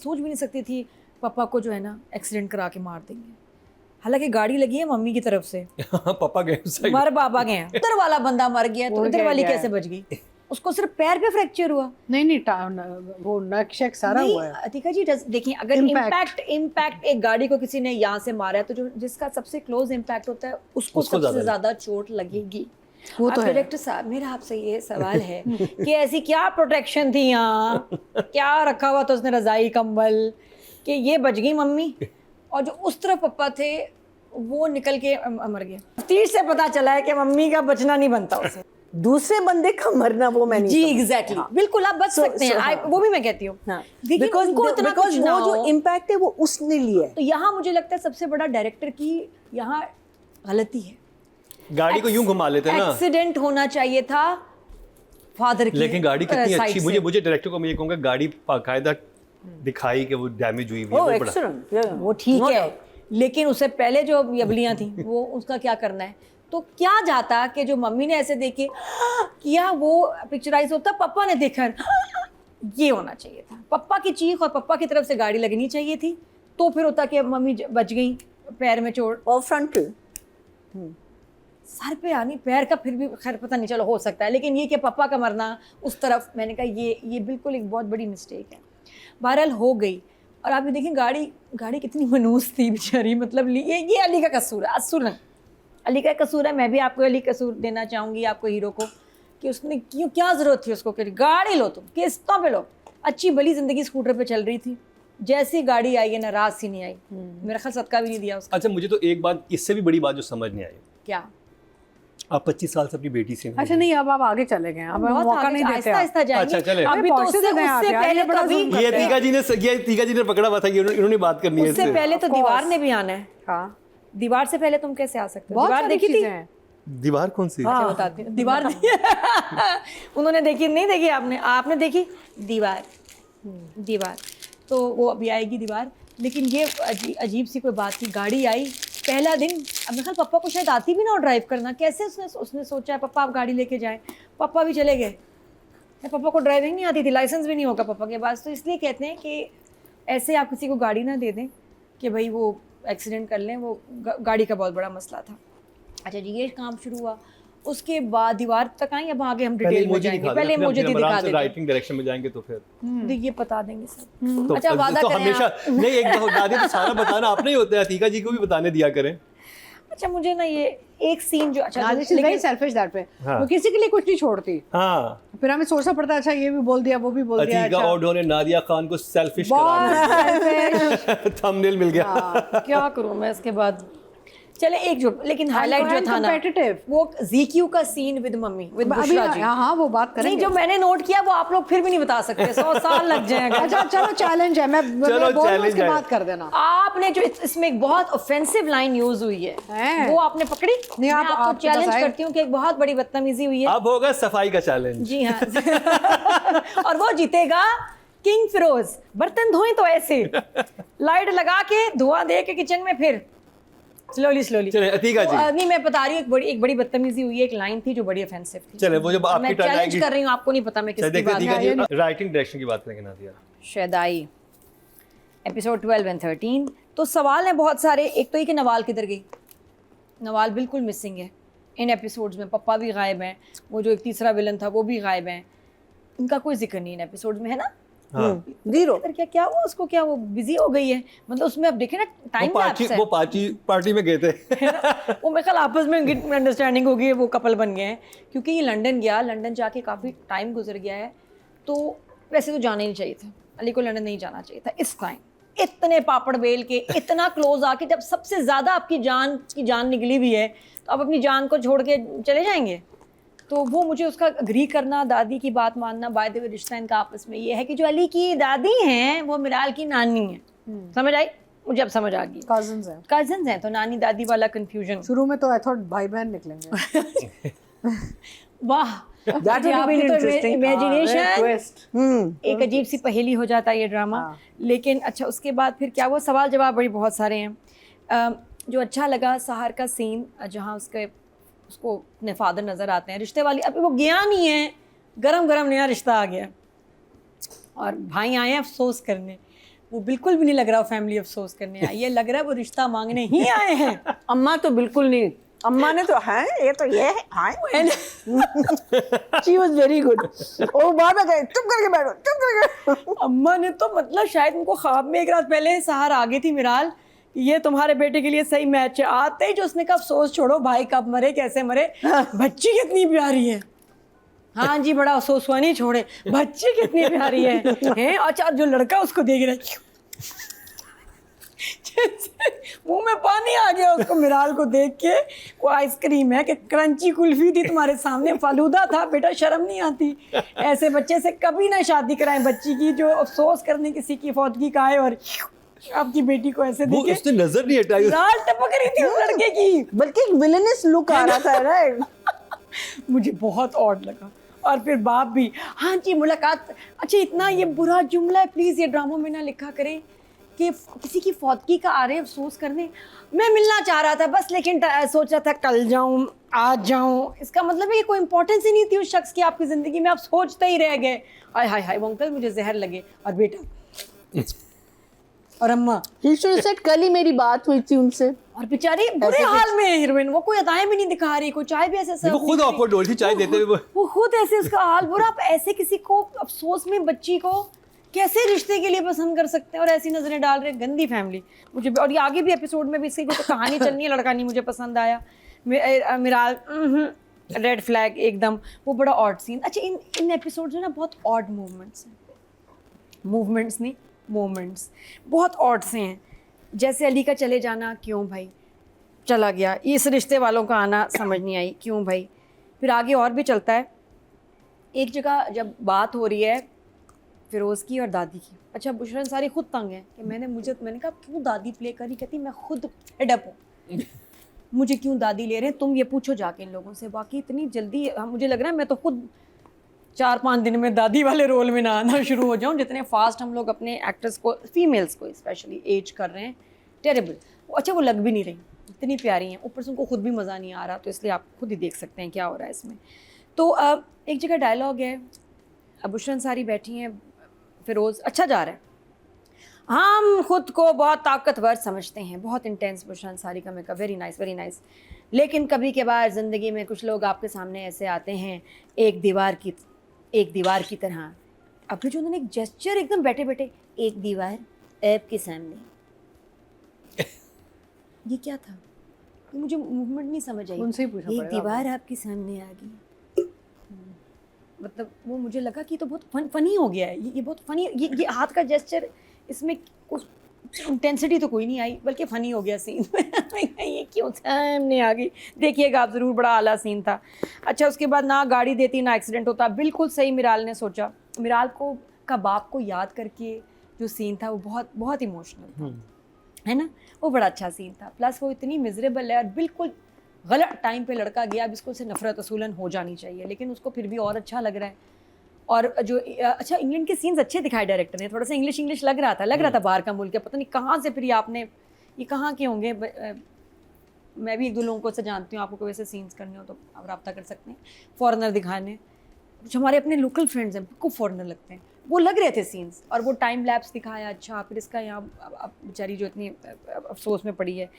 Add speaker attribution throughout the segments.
Speaker 1: सोच भी नहीं सकती थी पापा को जो है ना एक्सीडेंट करा के मार देंगे। हालांकि गाड़ी लगी है मम्मी की तरफ से,
Speaker 2: पापा गए उस साइड।
Speaker 1: मर पापा गए हैं, उधर वाला बंदा मर गया तो इधर वाली कैसे बच गई? उसको सिर्फ पैर पे फ्रैक्चर हुआ।
Speaker 3: नहीं वो नक्शेक सारा हुआ है।
Speaker 1: अतिका जी देखिए, अगर इम्पैक्ट एक गाड़ी को किसी ने यहाँ से मारा है तो जो जिसका सबसे क्लोज इम्पैक्ट होता है उसको सबसे ज्यादा चोट लगेगी। वो तो डायरेक्टर साहब, मेरा आपसे ये सवाल है कि ऐसी क्या प्रोटेक्शन थी यहाँ, क्या रखा हुआ था उसने रजाई कंबल कि ये बच गई मम्मी, और जो उस तरफ पप्पा थे वो निकल के मर गए। तफ्तीश से पता चला है कि मम्मी का बचना नहीं बनता उसे,
Speaker 4: दूसरे बंदे का मरना वो मैं नहीं
Speaker 1: जी एग्जैक्टली बिल्कुल आप बच सकते हैं, वो भी मैं कहती हूँ।
Speaker 4: बिकॉज़ वो जो इम्पैक्ट है वो उसने लिया है।
Speaker 1: तो यहाँ मुझे लगता है सबसे बड़ा डायरेक्टर की यहाँ गलती है,
Speaker 2: गाड़ी को यूं घुमा लेते हैं ना।
Speaker 1: एक्सीडेंट होना चाहिए था फादर की,
Speaker 2: लेकिन गाड़ी कितनी अच्छी, मुझे डायरेक्टर को मैं ये कहूँगा गाड़ी बाकायदा दिखाई कि वो डैमेज हुई है,
Speaker 1: वो ठीक है, लेकिन उससे पहले जो यबलियाँ थी वो उसका क्या करना है? तो क्या जाता कि जो मम्मी ने ऐसे देखे किया वो पिक्चराइज होता, पापा ने देखा ये होना चाहिए था, पापा की चीख और पापा की तरफ से गाड़ी लगनी चाहिए थी, तो फिर होता कि मम्मी बच गई, पैर में चोट
Speaker 4: और फ्रंटल
Speaker 1: सर पे आनी, पैर का फिर भी खैर पता नहीं, चलो हो सकता है, लेकिन ये कि पापा का मरना उस तरफ, मैंने कहा ये बिल्कुल एक बहुत बड़ी मिस्टेक है। बहरहाल हो गई, और आप ये देखें गाड़ी कितनी मनूस थी बेचारी, मतलब ये अली का कसूर है, असुर अली का कसूर है। मैं भी आपको अली कसूर देना चाहूँगी आपको हीरो को, कि उसने क्यों, क्या ज़रूरत थी उसको कि गाड़ी लो, तुम किस्तों पे लो, अच्छी भली ज़िंदगी स्कूटर पे चल रही थी, जैसी गाड़ी आई है नाराज सी नहीं आई, मेरा ख्याल सदका भी नहीं दिया उसका।
Speaker 2: अच्छा मुझे तो एक बात इससे भी बड़ी बात जो समझ नहीं आई,
Speaker 1: क्या
Speaker 2: आप 25 साल से अपनी बेटी से
Speaker 3: अच्छा नहीं, अब आप आगे चले गए, अब मौका नहीं देते,
Speaker 1: आहिस्ता जाएंगे।
Speaker 2: अच्छा चले,
Speaker 1: अभी तो उससे पहले कभी
Speaker 2: ये तीका जी ने पकड़ा हुआ था, इन्होंने बात करनी है,
Speaker 1: उससे पहले तो दीवार ने भी आना है।
Speaker 3: हाँ,
Speaker 1: दीवार से पहले तुम कैसे आ सकते हो? दीवार देखी थी?
Speaker 2: दीवार कौन सी?
Speaker 1: अच्छा बताती हूँ, दीवार उन्होंने देखी नहीं, देखी आपने देखी दीवार, तो वो अभी आएगी दीवार। लेकिन ये अजीब सी कोई बात थी, गाड़ी आई पहला दिन, अब मेरे ख्याल पापा को शायद आती भी ना ड्राइव करना, कैसे उसने सोचा है पापा आप गाड़ी लेके जाएं, पापा भी चले गए, पापा को ड्राइविंग नहीं आती थी, लाइसेंस भी नहीं होगा पापा के पास, तो इसलिए कहते हैं कि ऐसे आप किसी को गाड़ी ना दे दें कि भाई वो एक्सीडेंट कर लें, वो गाड़ी का बहुत बड़ा मसला था। अच्छा जी, ये काम शुरू हुआ, उसके बाद दीवार तक आई, अब आगे हम डिटेल में जाएंगे, पहले मुझे दिखा देते,
Speaker 2: राइटिंग डायरेक्शन में जाएंगे तो फिर
Speaker 1: ये बता देंगे सब।
Speaker 2: तो,
Speaker 1: अच्छा वादा
Speaker 2: तो
Speaker 1: करें
Speaker 2: हमेशा नहीं, एक दादी तो सारा बताना आपने ही होता है, अतीका जी को भी बताने दिया करें।
Speaker 1: अच्छा मुझे ना ये एक सीन जो अच्छा
Speaker 3: वेरी सेल्फिश दैट पे, वो किसी के लिए कुछ नहीं छोड़ती,
Speaker 2: हाँ
Speaker 3: फिर हमें सोचना पड़ता है, अच्छा ये भी बोल दिया वो भी बोल दिया।
Speaker 2: अतीका और ने नादिया खान को सेल्फिश कराया, थंबनेल मिल गया।
Speaker 1: क्या करूं मैं इसके बाद। चले एक जो लेकिन हाईलाइट जो था ना वो ZQ का scene with mummy with Bushra ji,
Speaker 3: हाँ वो बात करेंगे।
Speaker 1: नहीं जो मैंने नोट किया वो आप लोग फिर भी नहीं बता सकते, 100 साल लग जाएगा।
Speaker 3: अच्छा चलो चैलेंज है, मैं बोलूं उसके बाद कर देना।
Speaker 1: आपने जो इसमें एक बहुत ऑफेंसिव लाइन यूज हुई है वो आपने पकड़ी नहीं, मैं आपको चैलेंज करती हूँ कि एक बहुत बड़ी बदतमीजी हुई है।
Speaker 2: अब होगा सफाई का चैलेंज।
Speaker 1: जी हाँ और वो जीतेगा किंग फिरोज। बर्तन धोएं तो ऐसे लाइट लगा के धुआं दे के किचन में, फिर स्लोली
Speaker 2: चले अतीका जी।
Speaker 1: नहीं मैं बता रही हूँ एक बड़ी बदतमीजी हुई है, एक लाइन थी जो बड़ी ऑफेंसिव थी।
Speaker 2: चले वो जब आपकी टर्न आएगी,
Speaker 1: चैलेंज कर रही हूँ, आपको नहीं पता मैं किसकी बात कर रही हूँ।
Speaker 2: राइटिंग डायरेक्शन की बात करेंगे नादिया।
Speaker 1: शहदाई एपिसोड 12 और 13। तो सवाल हैं बहुत सारे, एक तो ये कि नवाल किधर गई, नवाल बिल्कुल मिसिंग है इन एपिसोड्स में, पप्पा भी गायब हैं, वो जो एक तीसरा विलन था वो भी गायब हैं, इनका कोई जिक्र नहीं इन एपिसोड में, है ना?
Speaker 4: जीरो।
Speaker 1: क्या हुआ उसको, क्या वो बिजी हो गई है, मतलब उसमें अब देखे ना टाइम लैप्स है,
Speaker 2: वो पार्टी में गए थे
Speaker 1: वो मेरे ख्याल आपस में अंडरस्टैंडिंग हो गई है, वो कपल बन गए हैं, क्योंकि ये लंदन गया, लंदन जाके काफ़ी टाइम गुजर गया है, तो वैसे तो जाना ही नहीं चाहिए था, अली को लंदन नहीं जाना चाहिए था इस टाइम, इतने पापड़ बेल के इतना क्लोज आके, जब सबसे ज़्यादा आपकी जान निकली भी है तो आप अपनी जान को छोड़ के चले जाएंगे। तो वो मुझे उसका अग्री करना, दादी की बात मानना, बाय द वे रिश्ता इनका आपस में ये है कि जो अली की दादी हैं वो मिराल की नानी है, समझ आई मुझे, अब समझ आ गई, कजन्स हैं, तो नानी दादी वाला कंफ्यूजन।
Speaker 3: शुरू में तो आई थॉट भाई बहन निकलेंगे
Speaker 1: वाह इमेजिनेशन, एक अजीब सी पहेली हो जाता है ये ड्रामा। लेकिन अच्छा उसके बाद फिर क्या हुआ, सवाल जवाब बड़ी बहुत सारे हैं। जो अच्छा लगा सहार का सीन, जहाँ उसको अपने फादर नज़र आते हैं, रिश्ते वाली, अभी वो गया नहीं है, गरम गरम नया रिश्ता आ गया और भाई आए हैं अफसोस करने, वो बिल्कुल भी नहीं लग रहा फैमिली अफसोस करने आई है, लग रहा है वो रिश्ता मांगने ही आए हैं।
Speaker 4: अम्मा तो बिल्कुल नहीं, अम्मा ने तो है ये तो ये है hi she was very good. ओ बार बार गए चुप करके बैठो चुप करके।
Speaker 1: अम्मा ने तो मतलब शायद उनको ख्वाब में एक रात पहले सहार आ गई थी मिराल, ये तुम्हारे बेटे के लिए सही मैच है। आते ही जो उसने कहा अफसोस छोड़ो भाई कब मरे कैसे मरे, बच्ची कितनी प्यारी है। हाँ जी बड़ा अफसोस हुआ, नहीं छोड़े, बच्ची कितनी प्यारी है हैं। अच्छा जो लड़का उसको देख रहा है मुंह में पानी आ गया उसको मिराल को देख के। वो आइसक्रीम है कि क्रंची कुल्फी थी तुम्हारे सामने, फालूदा था, बेटा शर्म नहीं आती। ऐसे बच्चे से कभी ना शादी कराएं बच्ची की जो अफसोस करने किसी की फौतगी का है, और आपकी बेटी को ऐसे
Speaker 2: वो
Speaker 1: देखे
Speaker 2: उसने नजर नहीं हटाई।
Speaker 1: लाल टपक रही थी उस लड़के की।
Speaker 4: बल्कि एक विलेनस लुक आ रहा था राइट।
Speaker 1: मुझे बहुत ऑड लगा। और फिर बाप भी, हाँ जी मुलाकात, अच्छा इतना ये बुरा जुमला है प्लीज़ ये ड्रामों में ना लिखा करें कि किसी की फौतगी का आ रहे अफसोस करने। मैं मिलना चाह रहा था बस, लेकिन सोचा था कल जाऊं आज जाऊं, इसका मतलब है कि कोई इंपॉर्टेंस ही नहीं थी उस शख्स की आपकी ज़िंदगी में, आप सोचते ही रह गए। हाय हाय हाय वो अंकल मुझे जहर लगे। और बेटा और अम्मा,
Speaker 4: ही शुड हैव सेड कल ही मेरी बात हुई थी उनसे।
Speaker 1: और बेचारी बुरे हाल में है हीरोइन, वो कोई अदाएं भी नहीं दिखा रही, कोई चाय भी ऐसे
Speaker 2: वो
Speaker 1: सर्व
Speaker 2: खुद
Speaker 1: नहीं कर
Speaker 2: ऑकवर्ड हो रही थी चाय देते हुए।
Speaker 1: वो खुद ऐसे उसका हाल बुरा। आप ऐसे किसी को अफसोस में बच्ची को कैसे रिश्ते के लिए पसंद कर सकते हैं और ऐसी नजरें डाल रहे हैं, गंदी फैमिली। मुझे और ये आगे भी एपिसोड में भी इसकी जो कहानी चलनी है, लड़का नहीं मुझे पसंद आया, मिराल रेड फ्लैग एकदम, वो बड़ा ऑड सीन। अच्छा इन एपिसोड्स में ना बहुत ऑड मूवमेंट्स हैं, मूवमेंट्स नहीं मोमेंट्स बहुत ऑड से हैं। जैसे अली का चले जाना, क्यों भाई चला गया, इस रिश्ते वालों का आना समझ नहीं आई, क्यों भाई। फिर आगे और भी चलता है, एक जगह जब बात हो रही है फिरोज़ की और दादी की। अच्छा बुशरा अंसारी खुद तंग है कि मैंने कहा क्यों दादी प्ले करी, कहती मैं खुद फेड अप हूँ, मुझे क्यों दादी ले रहे हैं, तुम ये पूछो जाके इन लोगों से। बाकी इतनी जल्दी मुझे लग रहा है मैं तो खुद 4-5 दिन में दादी वाले रोल में ना आना शुरू हो जाऊँ, जितने फास्ट हम लोग अपने एक्टर्स को, फीमेल्स को स्पेशली एज कर रहे हैं। टेरेबल। अच्छा वो लग भी नहीं रही, इतनी प्यारी हैं, ऊपर से उनको खुद भी मज़ा नहीं आ रहा, तो इसलिए आप खुद ही देख सकते हैं क्या हो रहा है इसमें। तो एक जगह डायलॉग है, बुशरा अंसारी बैठी हैं, फिरोज़ अच्छा जा रहा है, हम खुद को बहुत ताकतवर समझते हैं, बहुत इंटेंस बुशरा अंसारी का makeup, very nice very nice, लेकिन कभी कभार ज़िंदगी में कुछ लोग आपके सामने ऐसे आते हैं एक दीवार की तरह। अब फिर जो उन्होंने एक जेस्चर एकदम बैठे बैठे, एक दीवार ऐप के सामने, ये क्या था, ये मुझे मूवमेंट नहीं समझ आई।
Speaker 3: उनसे ही पूछना
Speaker 1: एक
Speaker 3: पड़ेगा
Speaker 1: दीवार आपके सामने आ गई, मतलब वो मुझे लगा कि तो बहुत फनी हो गया है, ये बहुत फनी, ये हाथ का जेस्चर, इसमें कुछ इंटेंसिटी तो कोई नहीं आई, बल्कि फ़नी हो गया सीन। ये क्यों सामने आ गई, देखिएगा आप ज़रूर, बड़ा आला सीन था। अच्छा उसके बाद ना गाड़ी देती ना एक्सीडेंट होता, बिल्कुल सही मिराल ने सोचा। मिराल को का बाप को याद करके जो सीन था वो बहुत बहुत इमोशनल था, है ना, वो बड़ा अच्छा सीन था। प्लस वो इतनी मिजरेबल है और बिल्कुल गलत टाइम पे लड़का गया, अब इसको से नफरत असूलन हो जानी चाहिए, लेकिन उसको फिर भी और अच्छा लग रहा है। और जो अच्छा इंग्लैंड के सीन्स अच्छे दिखाए डायरेक्टर ने, थोड़ा सा इंग्लिश लग रहा था बाहर का मुल्क है, पता नहीं कहाँ से फिर ये आपने, ये कहाँ के होंगे। मैं भी 1-2 लोगों को जानती हूँ, आपको कोई वैसे सीन्स करने हो तो आप रब्ता कर सकते हैं। फॉरेनर दिखाने, कुछ हमारे अपने लोकल फ्रेंड्स हैं बिल्कुल फॉरेनर लगते हैं, वो लग रहे थे सीन्स, और वो टाइम लैप्स दिखाया। अच्छा फिर इसका यहाँ अब बेचारी जो इतनी अफसोस में पड़ी है,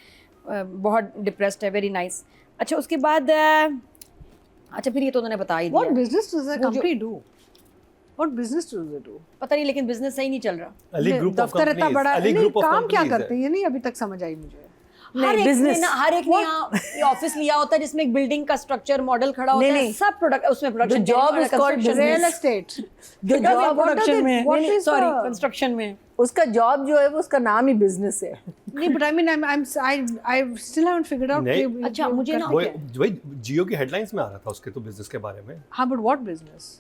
Speaker 1: बहुत डिप्रेस्ड है, वेरी नाइस। अच्छा उसके बाद अच्छा फिर ये तो उन्होंने बता ही दिया।
Speaker 3: What business does the company do? What business do they do?
Speaker 1: पता नहीं, लेकिन बिजनेस सही नहीं चल रहा।
Speaker 2: अली ग्रुप ऑफ
Speaker 3: दफ्तर इतना बड़ा,
Speaker 2: कंपनीज, अली
Speaker 3: नहीं,
Speaker 2: ग्रुप ऑफ
Speaker 3: काम क्या
Speaker 2: कंपनीज
Speaker 3: करते हैं ये नहीं अभी तक समझ आई मुझे।
Speaker 1: हर एक ने यहाँ ऑफिस लिया होता है जिसमें एक बिल्डिंग का स्ट्रक्चर मॉडल खड़ा होता है, सब प्रोडक्ट उसमें production,
Speaker 4: job is called
Speaker 3: Real estate.
Speaker 4: जो जॉब
Speaker 1: प्रोडक्शन में,
Speaker 3: what is
Speaker 1: sorry
Speaker 3: the-
Speaker 1: construction में।
Speaker 4: उसका जॉब जो है वो उसका नाम ही बिजनेस है।
Speaker 3: नहीं, but I mean I still haven't figured out
Speaker 2: नहीं।
Speaker 3: कि
Speaker 1: अच्छा, मुझे ना-
Speaker 2: वही जियो की हेडलाइंस में आ रहा था उसके तो बिजनेस के बारे में।
Speaker 3: हाँ, but what business?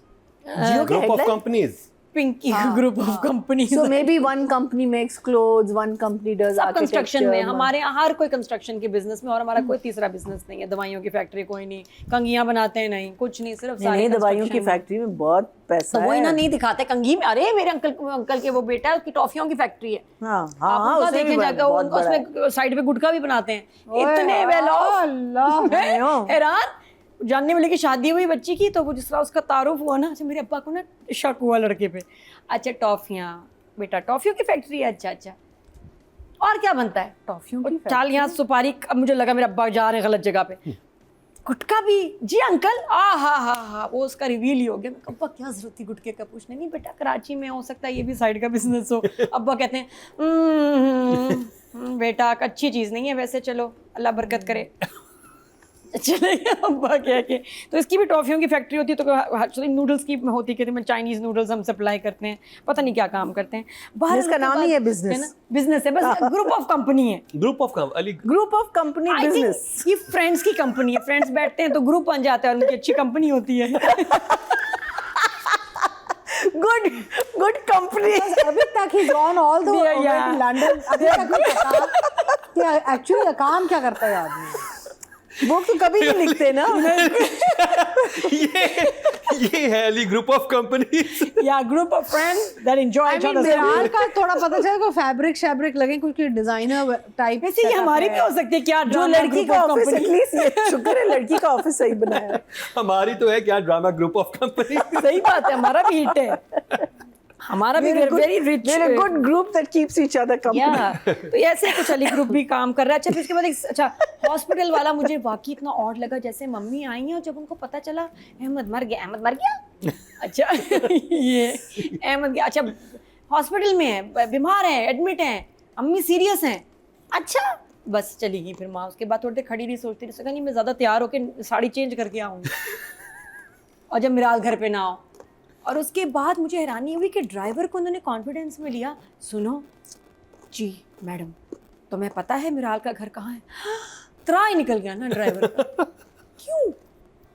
Speaker 4: जियो के
Speaker 2: group of
Speaker 4: headline?
Speaker 2: Companies,
Speaker 1: Pinky group of companies.
Speaker 4: So maybe one company makes clothes, one company does
Speaker 1: सब कंस्ट्रक्शन में,
Speaker 4: architecture,
Speaker 1: हमारे यहाँ हर कोई कंस्ट्रक्शन के बिजनेस में, और हमारा कोई तीसरा बिजनेस नहीं है। दवाइयों की फैक्ट्री कोई नहीं, कंघियाँ बनाते हैं नहीं, कुछ नहीं, सिर्फ सारे
Speaker 4: नहीं दवाइयों की
Speaker 1: construction में।
Speaker 4: फैक्ट्री में बहुत पैसा
Speaker 1: तो वही
Speaker 4: है।
Speaker 1: ना नहीं दिखाते कंघी में, अरे मेरे अंकल के वो बेटा है, उसकी टॉफियों की फैक्ट्री है।
Speaker 4: हाँ
Speaker 1: आप
Speaker 4: हाँ
Speaker 1: उनका
Speaker 4: उसमें भी
Speaker 1: देखें जाकर,
Speaker 4: बहुत बड़ा है।
Speaker 1: उसमें साइड पे गुटखा भी बनाते हैं,
Speaker 3: ओए,
Speaker 1: इतने वेल ऑफ।
Speaker 3: अल्लाह,
Speaker 1: मैं हैरान, जानने वाले की शादी हुई बच्ची की, तो वो जिस तरह उसका तारुफ हुआ ना, अच्छा मेरे अब्बा को ना शक हुआ लड़के पे। अच्छा टॉफियाँ, बेटा टॉफियों की फैक्ट्री है, अच्छा अच्छा, और क्या बनता है?
Speaker 3: टॉफियों की
Speaker 1: चाल यहाँ सुपारी, अब मुझे लगा मेरे अब्बा जा रहे हैं गलत जगह पे। गुटखा भी? जी अंकल, हा, वो उसका रिवील ही हो गया। मैं अब्बा क्या जरूरत थी गुटखे का पूछने? नहीं बेटा कराची में हो सकता है ये भी साइड का बिजनेस हो। अब्बा कहते हैं बेटा अच्छी चीज़ नहीं है वैसे, चलो अल्लाह बरकत करे। चले गए अब्बा कह के। तो इसकी भी टॉफियों की फैक्ट्री होती है, तो एक्चुअली नूडल्स की होती है, मैं चाइनीज़ नूडल्स हम सप्लाई करते हैं, पता नहीं क्या काम करते हैं बाहर।
Speaker 4: इसका नाम ही है business।
Speaker 1: बिजनेस है, बस ग्रुप ऑफ कंपनी है,
Speaker 2: group of Ali
Speaker 4: group of company
Speaker 1: I think
Speaker 4: business.
Speaker 1: ये फ्रेंड्स की कंपनी है, फ्रेंड्स बैठते हैं तो ग्रुप बन जाता है और उनकी अच्छी कंपनी होती है।
Speaker 4: Good company.
Speaker 3: अभी तक ही gone all the way
Speaker 1: Yeah.
Speaker 3: To London, अभी तक नहीं पता कि एक्चुअली काम क्या करता है आदमी।
Speaker 4: वो तो कभी नहीं लिखते ना।
Speaker 2: ये है अली ग्रुप ऑफ कंपनीज।
Speaker 1: या group of friends that enjoy each other.
Speaker 3: Miral का थोड़ा पता चला को फैब्रिक लगे, कुछ डिजाइनर टाइप।
Speaker 1: वैसे ये हमारी भी हो सकती है क्या?
Speaker 4: जो लड़की का ऑफिस, एटलीस्ट ये शुक्र है लड़की का ऑफिस सही बनाया है।
Speaker 2: हमारी तो है क्या ड्रामा ग्रुप ऑफ कंपनी।
Speaker 1: सही बात है, हमारा भी हिट है, हमारा भी very rich,
Speaker 4: very good group that keeps each other company.
Speaker 1: या तो ऐसे कुछ अली ग्रुप भी काम कर रहा है। अच्छा फिर उसके बाद एक अच्छा हॉस्पिटल वाला मुझे वाकई इतना ऑड लगा, जैसे मम्मी आई हैं और जब उनको पता चला अहमद मर गया। अच्छा ये अहमद गया, अच्छा हॉस्पिटल में है, बीमार है, एडमिट है, अम्मी सीरियस हैं, अच्छा बस चली गई। फिर माँ उसके बाद थोड़ी देर खड़ी रही, सोचती रही, उसने कहा नहीं मैं ज़्यादा तैयार होकर साड़ी चेंज करके आऊँगी और जब मिराल घर पे ना हो। और उसके बाद मुझे हैरानी हुई कि ड्राइवर को उन्होंने कॉन्फिडेंस में लिया। सुनो जी मैडम, तुम्हें पता है मिराल का घर कहाँ है? त्राह ही निकल गया ना ड्राइवर का। क्यों?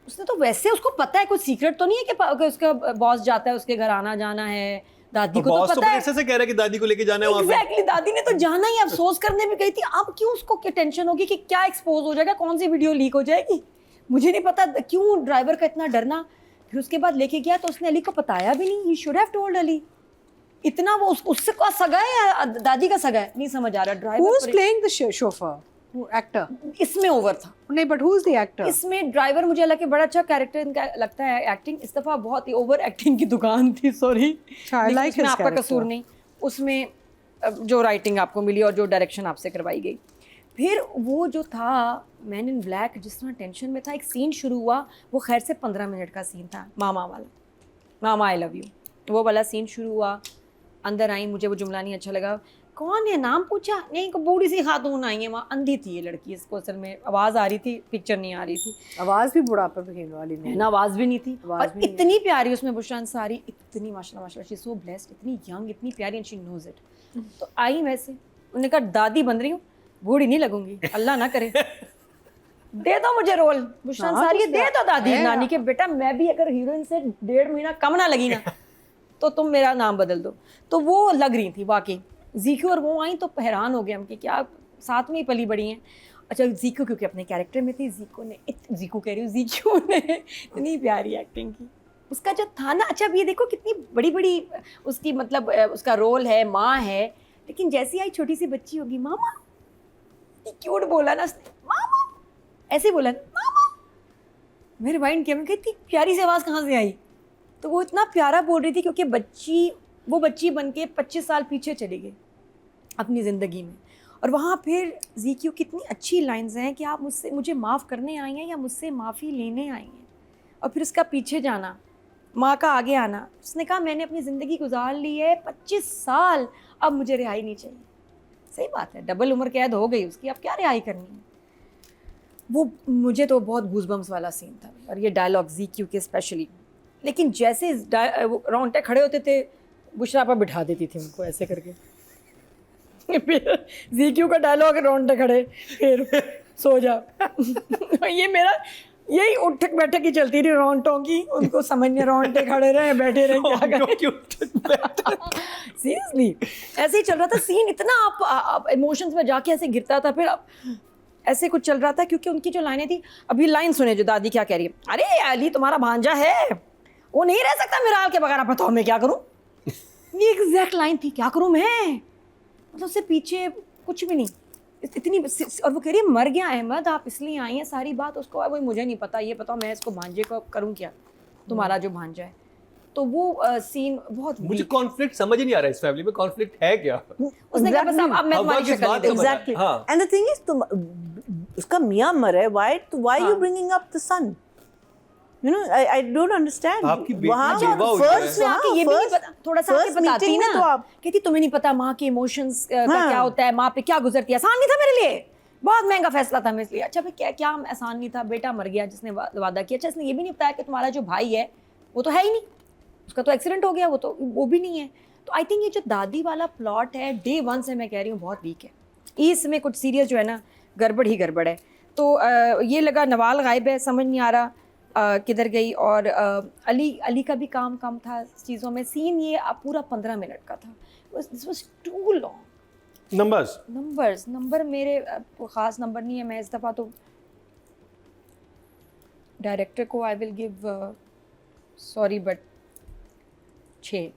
Speaker 1: उसने तो वैसे उसको पता है, कुछ सीक्रेट तो नहीं है कि उसका बॉस जाता है उसके घर आना जाना है, दादी को तो पता है।
Speaker 2: ऐसे से कह रहा है कि दादी को लेके जाना है वहाँ पे।
Speaker 1: एग्जैक्टली, दादी ने तो जाना ही, अफसोस करने भी गई थी। अब क्यों उसको क्या टेंशन होगी कि क्या एक्सपोज हो जाएगा, कौन सी वीडियो लीक हो जाएगी? मुझे नहीं पता क्यों ड्राइवर का इतना डरना। फिर उसके बाद लेके गया तो उसने अली को बताया भी नहीं। He should have told Ali. इतना वो उससे का सगा है या दादी का सगा है, नहीं समझ आ रहा। Driver
Speaker 3: Who's playing the chauffeur? Who actor?
Speaker 1: इसमें ओवर था।
Speaker 3: नहीं, but who's the actor?
Speaker 1: इसमें ड्राइवर मुझे लगा कि बड़ा अच्छा कैरेक्टर इनका लगता है। एक्टिंग इस दफा बहुत ही ओवर एक्टिंग की दुकान थी, सॉरी।
Speaker 3: I like his
Speaker 1: आपका
Speaker 3: character.
Speaker 1: कसूर नहीं, उसमें जो राइटिंग आपको मिली और जो डायरेक्शन आपसे करवाई गई। फिर वो जो था मैन इन ब्लैक, जिस तरह टेंशन में था, एक सीन शुरू हुआ, वो खैर से 15 मिनट का सीन था, मामा वाला, मामा आई लव यू, वो वाला सीन शुरू हुआ। अंदर आई, मुझे वो जुमला नहीं अच्छा लगा, कौन है नाम पूछा, नहीं को बूढ़ी सी खातून आई है, वहाँ अंधी थी ये लड़की, इसको असल में आवाज़ आ रही थी, पिक्चर नहीं आ रही थी,
Speaker 3: आवाज भी बुढ़ापे पे खेलने वाली नहीं
Speaker 1: ना आवाज़ भी नहीं थी।
Speaker 3: आवाज़
Speaker 1: और
Speaker 3: भी नहीं।
Speaker 1: इतनी प्यारी उसमें बुशरा अंसारी, इतनी माशाल्लाह माशाल्लाह, शी सो ब्लेस्ड, इतनी यंग, इतनी प्यारी, एंड शी नोज इट। तो आई वैसे, उन्होंने कहा दादी बन रही हूँ, बूढ़ी नहीं लगूंगी, अल्लाह ना करे। दे दो मुझे रोल, बुशरा अंसारी दे दो दादी नानी के, बेटा मैं भी अगर हीरोइन से 1.5 महीना कम ना लगी ना तो तुम मेरा नाम बदल दो। तो वो लग रही थी वाकई। जीक्यू और वो आई तो हैरान हो गए हम कि क्या साथ में ही पली बड़ी हैं। अच्छा जीक्यू क्योंकि अपने कैरेक्टर में थी, जीक्यू कह रही हूँ, जीक्यू ने इतनी प्यारी एक्टिंग की उसका जो था ना। अच्छा अब ये देखो कितनी बड़ी बड़ी उसकी मतलब उसका रोल है, माँ है, लेकिन जैसी आई छोटी सी बच्ची होगी, मामा, क्यूट बोला ना उसने, मामा ऐसे बोला ना, मामा, मेरे माइंड किया, मैं कहती प्यारी सी आवाज़ कहाँ से आई। तो वो इतना प्यारा बोल रही थी क्योंकि वो बच्ची बन के 25 साल पीछे चली गई अपनी ज़िंदगी में। और वहाँ फिर जीक्यू कितनी अच्छी लाइंस हैं कि आप मुझे माफ़ करने आई हैं या मुझसे माफ़ी लेने आई हैं। और फिर उसका पीछे जाना, माँ का आगे आना। उसने कहा मैंने अपनी ज़िंदगी गुजार ली है 25 साल, अब मुझे रिहाई नहीं चाहिए। सही बात है, डबल उम्र कैद हो गई उसकी, अब क्या रिहाई करनी है। वो मुझे तो बहुत गूज़बम्स वाला सीन था, और ये डायलॉग जीक्यू के स्पेशली। लेकिन जैसे रोंगटे खड़े होते थे, बुशरा पर बिठा देती थी उनको ऐसे करके। फिर जीक्यू का डायलॉग, रोंगटे खड़े, फिर सो जा। ये मेरा यही उठक बैठक ही चलती रही रोंगटों की, उनको समझने रोंगटे खड़े रहे बैठे रहे क्या करें। सीरियसली ऐसे ही चल रहा था सीन, इतना आप इमोशंस में जाके ऐसे गिरता था। फिर ऐसे कुछ चल रहा था क्योंकि उनकी जो लाइनें थी, अभी लाइन सुने जो दादी क्या कह रही है, अरे अली तुम्हारा भांजा है, वो नहीं रह सकता मिराल के बगैर, बताओ मैं क्या करूं। ये एग्जैक्ट लाइन थी, क्या करूं मैं, मतलब उससे पीछे कुछ भी नहीं इतनी। और वो कह रही है मर गया अहमद, आप इसलिए आई हैं, सारी बात उसको, वो मुझे नहीं पता, ये बताओ मैं इसको भांजे को करूं क्या, तुम्हारा जो भांजा है। तो वो सीन बहुत
Speaker 2: मुझे
Speaker 1: weak।
Speaker 2: कॉन्फ्लिक्ट समझ ही नहीं आ रहा है इस फैमिली में, कॉन्फ्लिक्ट है क्या?
Speaker 1: उसने कहा बस अब मैं
Speaker 2: अब
Speaker 1: तुम्हारी
Speaker 2: किस
Speaker 1: शक्ल
Speaker 2: बात
Speaker 1: नहीं
Speaker 2: का
Speaker 1: देखूंगा।
Speaker 2: बता-
Speaker 4: Exactly.
Speaker 2: हाँ।
Speaker 4: And the thing is, तुम उसका मियाँ मरा है. Why are you bringing up the son? You know, I don't understand.
Speaker 2: आपकी बेटी
Speaker 4: वहाँ
Speaker 2: बेवा हुई
Speaker 4: first
Speaker 2: है।
Speaker 1: मैं आके ये भी नहीं पता, थोड़ा सा आके
Speaker 4: first
Speaker 1: बताती
Speaker 4: meeting में
Speaker 1: ना,
Speaker 4: तो आप
Speaker 1: कहती तुम्हें नहीं पता माँ के इमोशंस का
Speaker 4: हाँ।
Speaker 1: क्या होता है, माँ पे क्या गुजरती है, आसान नहीं था मेरे लिए, बहुत महंगा फैसला था मेरे लिए। अच्छा फिर क्या क्या आसान नहीं था, बेटा मर गया जिसने वादा किया। अच्छा इसने ये भी नहीं बताया कि तुम्हारा जो भाई है वो तो है ही नहीं, उसका तो एक्सीडेंट हो गया, वो भी नहीं है। तो आई थिंक ये जो दादी वाला प्लॉट है डे 1 से मैं कह रही हूँ बहुत वीक है। इसमें कुछ सीरियल जो है ना गड़बड़ ही गड़बड़ है। तो ये लगा नवाल गायब है, समझ नहीं आ रहा किधर गई। और अली का भी काम कम था इस चीज़ों में। सीन ये पूरा 15 मिनट का था, this was too long. Number मेरे ख़ास नंबर नहीं है। मैं इस दफ़ा तो डायरेक्टर को I will give sorry but 6